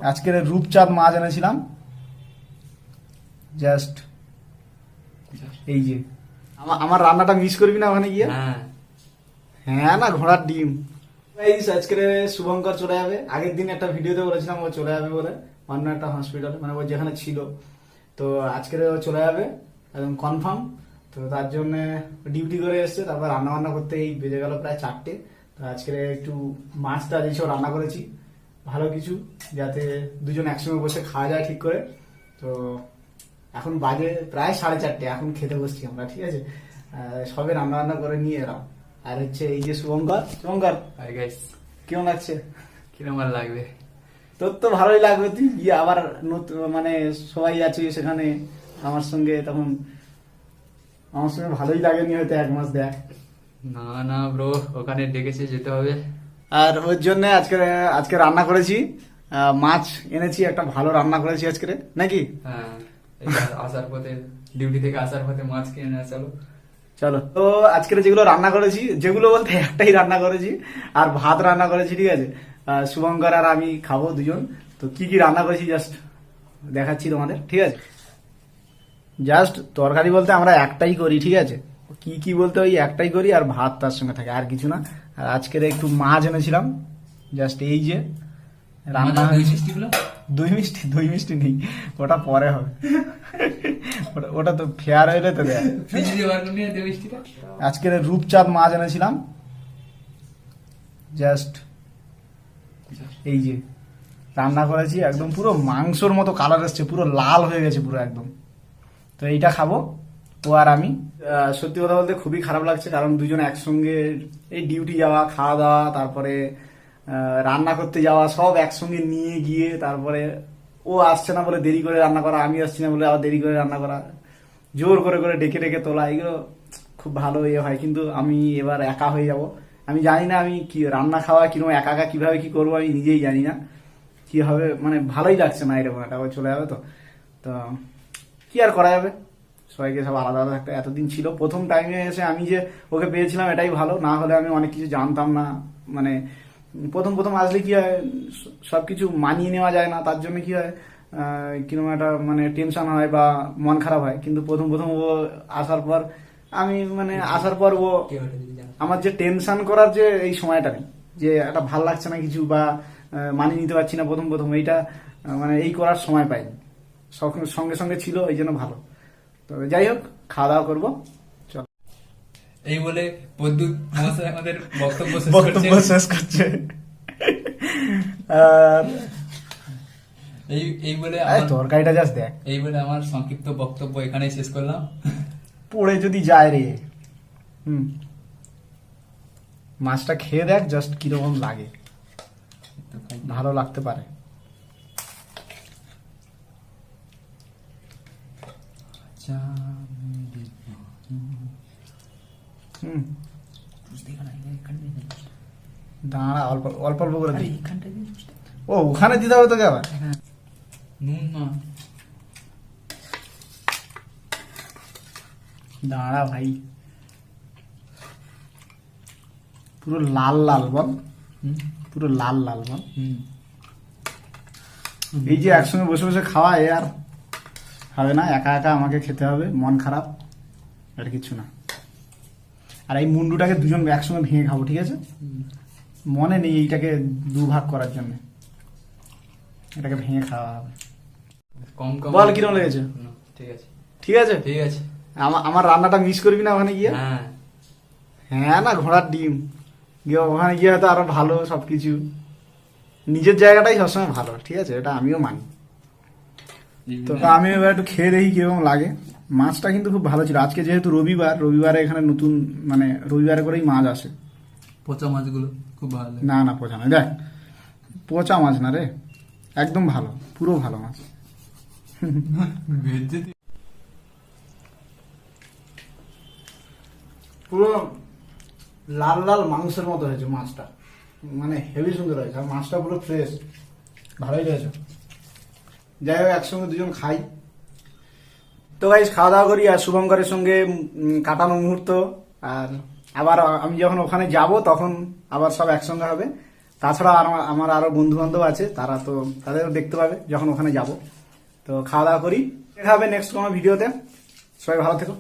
আজকের রূপচাঁদ মাছ এনেছিলাম, জাস্ট এই যে আমার রান্নাটা মিস করবি না ওখানে গিয়ে? হ্যাঁ না, ঘোড়ার ডিম। আজকে শুভঙ্কর চলে যাবে, আগের দিন একটা ভিডিওতে বলেছিলাম ও চলে যাবে বলে অন্য একটা হসপিটালে, মানে ও যেখানে ছিল। তো আজকে ও চলে যাবে একদম কনফার্ম। তো তার জন্য ডিউটি করে এসছে, তারপর রান্না বান্না করতে এই বেজে গেল প্রায় 4টে। তো আজকে একটু মাছটা যেসব রান্না করেছি ভালো কিছু, যাতে দুজন একসঙ্গে বসে খাওয়া যায় ঠিক করে। তো এখন বাজে প্রায় 4:30, এখন খেতে বসছি আমরা, ঠিক আছে। সবে রান্না বান্না করে নিয়ে এলাম। আর হচ্ছে এই যে শুভঙ্কর কেমন লাগছে? কিরকম আর লাগবে? তোর তো ভালোই লাগবে, তুই গিয়ে আবার নতুন মানে সবাই আছে সেখানে আমার সঙ্গে, তখন আমার সঙ্গে ভালোই লাগেনি হয়তো 1 মাস দেখ। না না ব্রো, ওখানে ডেকেছে যেতে হবে। আর ওর জন্য আজকে রান্না করেছি, মাছ এনেছি, একটা ভালো রান্না করেছি আজকে, নাকি? হ্যাঁ, এই আসার পথে, ডিউটি থেকে আসার পথে মাছ কিনে নিয়ে চলো। চলো। তো আজকের যেগুলো রান্না করেছি, যেগুলো বলতে একটাই রান্না করেছি, আর ভাত রান্না করেছি, ঠিক আছে। শুভঙ্কর আর আমি খাবো দুজন। তো কি কি রান্না করেছি জাস্ট দেখাচ্ছি তোমাদের, ঠিক আছে। জাস্ট তরকারি বলতে আমরা একটাই করি, ঠিক আছে। কি কি বলতে ওই একটাই করি, আর ভাত তার সঙ্গে থাকে, আর কিছু না। আর আজকের একটু মাছ এনেছিলাম, জাস্ট এই যে রান্না। দই মিষ্টি নেই, ওটা পরে হবে। ওটা তো ফেয়ার হইলে তো দেয়। আজকের রূপচাঁদ মাছ এনেছিলাম, জাস্ট এই যে রান্না করেছি, একদম পুরো মাংসর মতো কালার এসছে, পুরো লাল হয়ে গেছে পুরো একদম। তো এইটা খাবো ও আর আমি। সত্যি কথা বলতে খুবই খারাপ লাগছে, কারণ দুজন একসঙ্গে এই ডিউটি যাওয়া, খাওয়া দাওয়া, তারপরে রান্না করতে যাওয়া, সব একসঙ্গে নিয়ে গিয়ে তারপরে ও আসছে না বলে দেরি করে রান্না করা, আমি আসছি না বলে আবার দেরি করে রান্না করা, জোর করে করে ডেকে ডেকে তোলা, এগুলো খুব ভালো ইয়ে হয়। কিন্তু আমি এবার একা হয়ে যাব, আমি জানি না আমি কি রান্না খাওয়া কিরকম একা একা কিভাবে কি করবো, আমি নিজেই জানি না কি হবে, মানে ভালোই লাগছে না এরকম একটা, চলে যাবে তো। তো কি আর করা যাবে, সবাইকে সব আলাদা আলাদা থাকতে এতদিন ছিল। প্রথম টাইমে এসে আমি যে ওকে পেয়েছিলাম এটাই ভালো, না হলে আমি অনেক কিছু জানতাম না। মানে প্রথম প্রথম আসলে কি হয়, সবকিছু মানিয়ে নেওয়া যায় না, তার জন্য কি হয় কিরকম একটা মানে টেনশন হয় বা মন খারাপ হয়। কিন্তু প্রথম প্রথম ও আসার পর আসার পর ও আমার যে টেনশন করার যে এই সময়টা নেই, যে একটা ভাল লাগছে না কিছু বা মানিয়ে নিতে পারছি না প্রথম প্রথম, এইটা মানে এই করার সময় পাইনি, সঙ্গে সঙ্গে ছিল, এই জন্য ভালো। তো যাই হোক, খাওয়া দাওয়া করবো, চল। এই বলে বৈদ্যুৎ মহাশয় আমাদের বক্তব্য শেষ করছে। এই বলে তরকারিটা জাস্ট দেখ। এই বলে আমার সংক্ষিপ্ত বক্তব্য এখানেই শেষ করলাম। পড়ে যদি যায় রে। মাছটা খেয়ে দেখ জাস্ট কিরকম লাগে, ভালো লাগতে পারে। দাঁড়া, অল্প অল্প অল্প করে দিই। ও ওখানে দিতে হবে তোকে আবার? নুন না, দাঁড়া ভাই, পুরো লাল লাল বল, পুরো লাল লাল বল। এই যে একসঙ্গে বসে বসে খাওয়ায় আর হবে না, একা একা আমাকে খেতে হবে, মন খারাপ, আর কিছু না। আর এই মুন্ডুটাকে দুজন একসঙ্গে ভেঙে খাবো, ঠিক আছে। মনে নেই এইটাকে 2 ভাগ করার জন্য, এটাকে ভেঙে খাওয়া হবে। কম কম বল কিরকম লেগেছে? ঠিক আছে ঠিক আছে ঠিক আছে। আমার রান্নাটা মিস করবি না ওখানে গিয়ে? হ্যাঁ না, ঘোড়ার ডিম। গিয়ে ওখানে গিয়ে হয়তো আরো ভালো সবকিছু, নিজের জায়গাটাই সবসময় ভালো, ঠিক আছে, এটা আমিও মানি। তো আমি এবার একটু খেয়ে দেখি কিরকম লাগে। মাছটা কিন্তু খুব ভালো ছিল। আজকে যেহেতু রবিবারে এখানে নতুন, মানে রবিবারে করেই মাছ আসে। পচা মাছগুলো খুব ভালো লাগে। না না, পচা না, দেখ পচা মাছ না রে, একদম ভালো, পুরো ভালো মাছ। পুরো লাল লাল মাংসের মতো হয়েছে মাছটা, মানে হেভি সুন্দর হয়েছে। আর মাছটা পুরো ফ্রেশ, ভালোই রয়েছে। যাই হোক, একসঙ্গে দুজন খাই। তো গাইস, খাওয়া দাওয়া করি আর শুভঙ্করের সঙ্গে কাটানো মুহূর্ত। আর আবার আমি যখন ওখানে যাব তখন আবার সব একসঙ্গে হবে। তাছাড়া আমার আরো বন্ধু বান্ধব আছে, তারা তো তাদেরও দেখতে পাবে যখন ওখানে যাব। তো খাওয়া দাওয়া করি, দেখা হবে নেক্সট কোনো ভিডিওতে। সবাই ভালো থেকো।